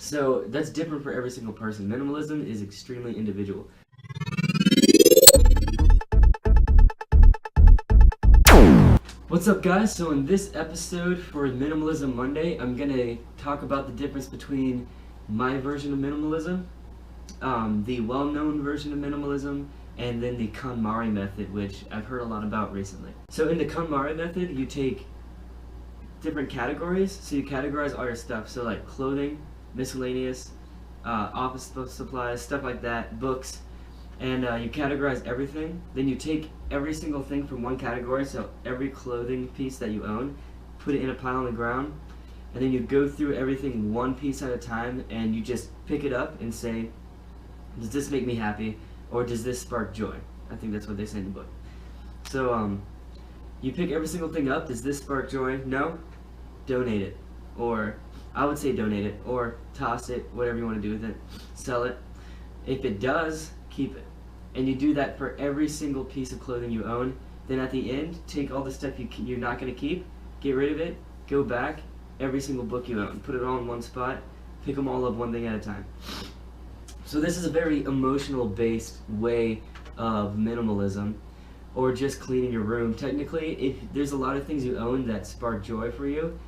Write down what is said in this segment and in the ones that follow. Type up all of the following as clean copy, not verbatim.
So that's different for every single person. Minimalism is extremely individual. What's up, guys? So in this episode for Minimalism Monday, I'm gonna talk about the difference between my version of minimalism, the well-known version of minimalism, and then the KonMari method, which I've heard a lot about recently. So in the KonMari method, you take different categories. So you categorize all your stuff. So like clothing, miscellaneous, office supplies, stuff like that, books, and you categorize everything. Then you take every single thing from one category, so every clothing piece that you own, put it in a pile on the ground, and then you go through everything one piece at a time, and you just pick it up and say, does this make me happy, or does this spark joy? I think that's what they say in the book. So you pick every single thing up. Does this spark joy? No? Donate it. Or I would say donate it, or toss it, whatever you want to do with it. Sell it. If it does, keep it. And you do that for every single piece of clothing you own. Then at the end, take all the stuff you're not going to keep, get rid of it, go back, every single book you own, put it all in one spot, pick them all up one thing at a time. So this is a very emotional based way of minimalism, or just cleaning your room. Technically, if there's a lot of things you own that spark joy for you,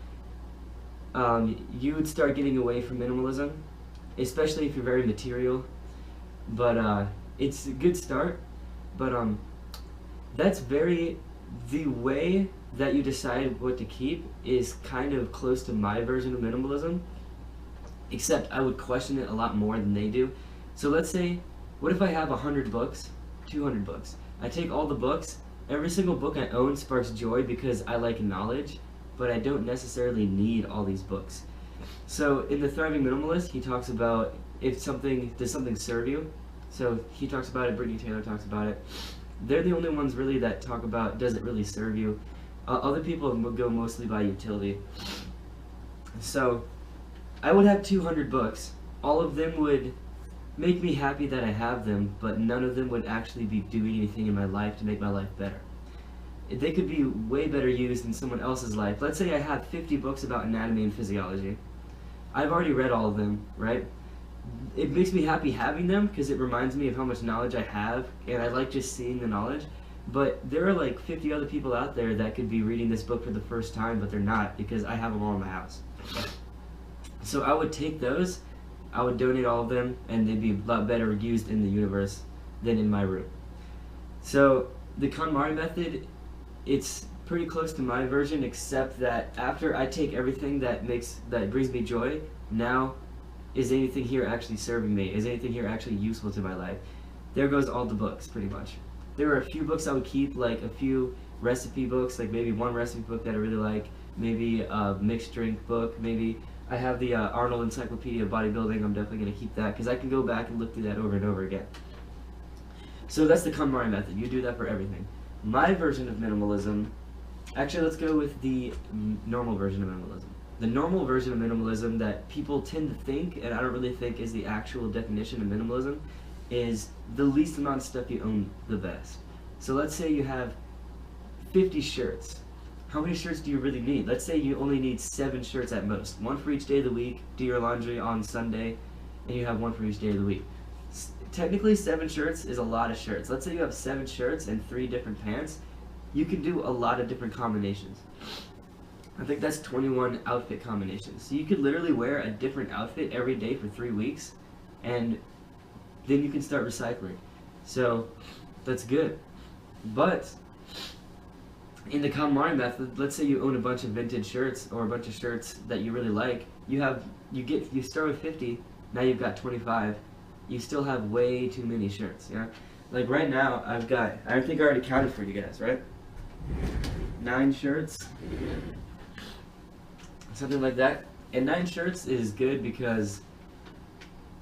you would start getting away from minimalism, especially if you're very material. But it's a good start. But that's the way that you decide what to keep is kind of close to my version of minimalism, except I would question it a lot more than they do. So let's say, what if I have 100 books, 200 books? I take all the books, every single book I own sparks joy because I like knowledge, but I don't necessarily need all these books. So in The Thriving Minimalist, he talks about does something serve you? So he talks about it, Brittany Taylor talks about it. They're the only ones really that talk about, does it really serve you? Other people go mostly by utility. So I would have 200 books. All of them would make me happy that I have them, but none of them would actually be doing anything in my life to make my life better. They could be way better used in someone else's life. Let's say I have 50 books about anatomy and physiology. I've already read all of them, right? It makes me happy having them because it reminds me of how much knowledge I have, and I like just seeing the knowledge. But there are like 50 other people out there that could be reading this book for the first time, but they're not because I have them all in my house. So I would take those, I would donate all of them, and they'd be a lot better used in the universe than in my room. So the KonMari method, it's pretty close to my version, except that after I take everything that brings me joy, now is anything here actually serving me? Is anything here actually useful to my life? There goes all the books, pretty much. There are a few books I would keep, like a few recipe books, like maybe one recipe book that I really like, maybe a mixed drink book, maybe I have the Arnold Encyclopedia of Bodybuilding. I'm definitely going to keep that because I can go back and look through that over and over again. So that's the KonMari method. You do that for everything. My version of minimalism, actually let's go with the normal version of minimalism. The normal version of minimalism that people tend to think, and I don't really think is the actual definition of minimalism, is the least amount of stuff you own, the best. So let's say you have 50 shirts. How many shirts do you really need? Let's say you only need 7 shirts at most. One for each day of the week, do your laundry on Sunday, and you have one for each day of the week. Technically 7 shirts is a lot of shirts. Let's say you have 7 shirts and 3 different pants. You can do a lot of different combinations. I think that's 21 outfit combinations. So you could literally wear a different outfit every day for 3 weeks, and then you can start recycling. So that's good. But in the KonMari method, let's say you own a bunch of vintage shirts or a bunch of shirts that you really like. You start with 50, now you've got 25. You still have way too many shirts, yeah? Like right now, I think I already counted for you guys, right? 9 shirts, something like that. And 9 shirts is good because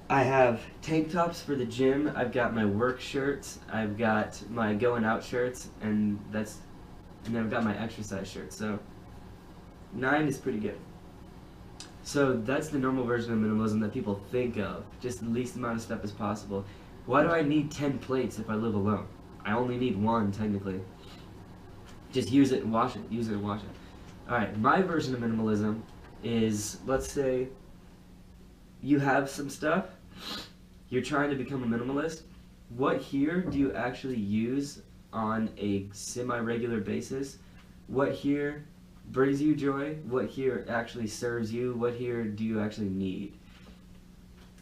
I have tank tops for the gym, I've got my work shirts, I've got my going out shirts, and then I've got my exercise shirts. So 9 is pretty good. So that's the normal version of minimalism that people think of, just the least amount of stuff as possible. Why do I need 10 plates if I live alone? I only need 1 technically. Just use it and wash it, use it and wash it. Alright, my version of minimalism is, let's say, you have some stuff, you're trying to become a minimalist, what here do you actually use on a semi-regular basis? What here brings you joy? What here actually serves you? What here do you actually need?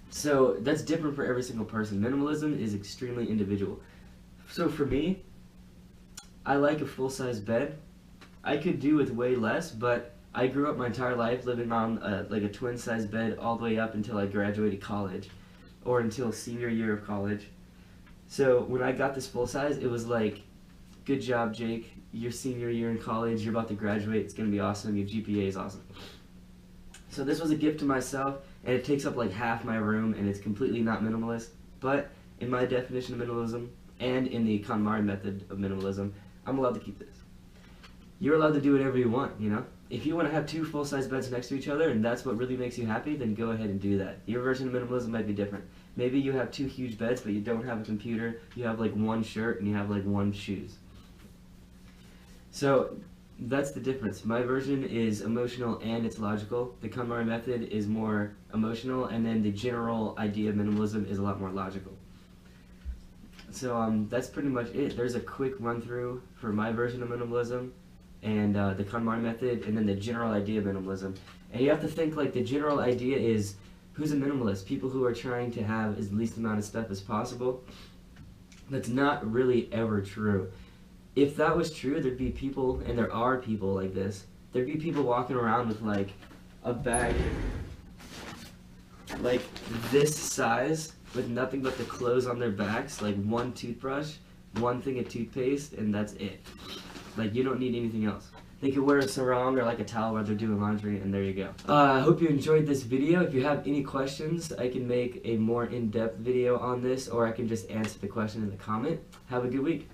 So that's different for every single person. Minimalism is extremely individual. So for me, I like a full-size bed. I could do with way less, but I grew up my entire life living on like a twin-size bed all the way up until I graduated college, or until senior year of college. So when I got this full-size, it was like, good job, Jake. Your senior year in college, you're about to graduate. It's going to be awesome. Your GPA is awesome. So this was a gift to myself, and it takes up like half my room, and it's completely not minimalist. But in my definition of minimalism, and in the KonMari method of minimalism, I'm allowed to keep this. You're allowed to do whatever you want, you know? If you want to have two full-size beds next to each other and that's what really makes you happy, then go ahead and do that. Your version of minimalism might be different. Maybe you have two huge beds, but you don't have a computer, you have like one shirt, and you have like one shoes. So that's the difference. My version is emotional and it's logical. The KonMari method is more emotional, and then the general idea of minimalism is a lot more logical. So that's pretty much it. There's a quick run through for my version of minimalism, and the KonMari method, and then the general idea of minimalism. And you have to think, like, the general idea is, who's a minimalist? People who are trying to have as least amount of stuff as possible. That's not really ever true. If that was true, there'd be people, and there are people like this, there'd be people walking around with like a bag like this size with nothing but the clothes on their backs, like one toothbrush, one thing of toothpaste, and that's it. Like, you don't need anything else. They could wear a sarong or like a towel while they're doing laundry, and there you go. I hope you enjoyed this video. If you have any questions, I can make a more in-depth video on this, or I can just answer the question in the comment. Have a good week.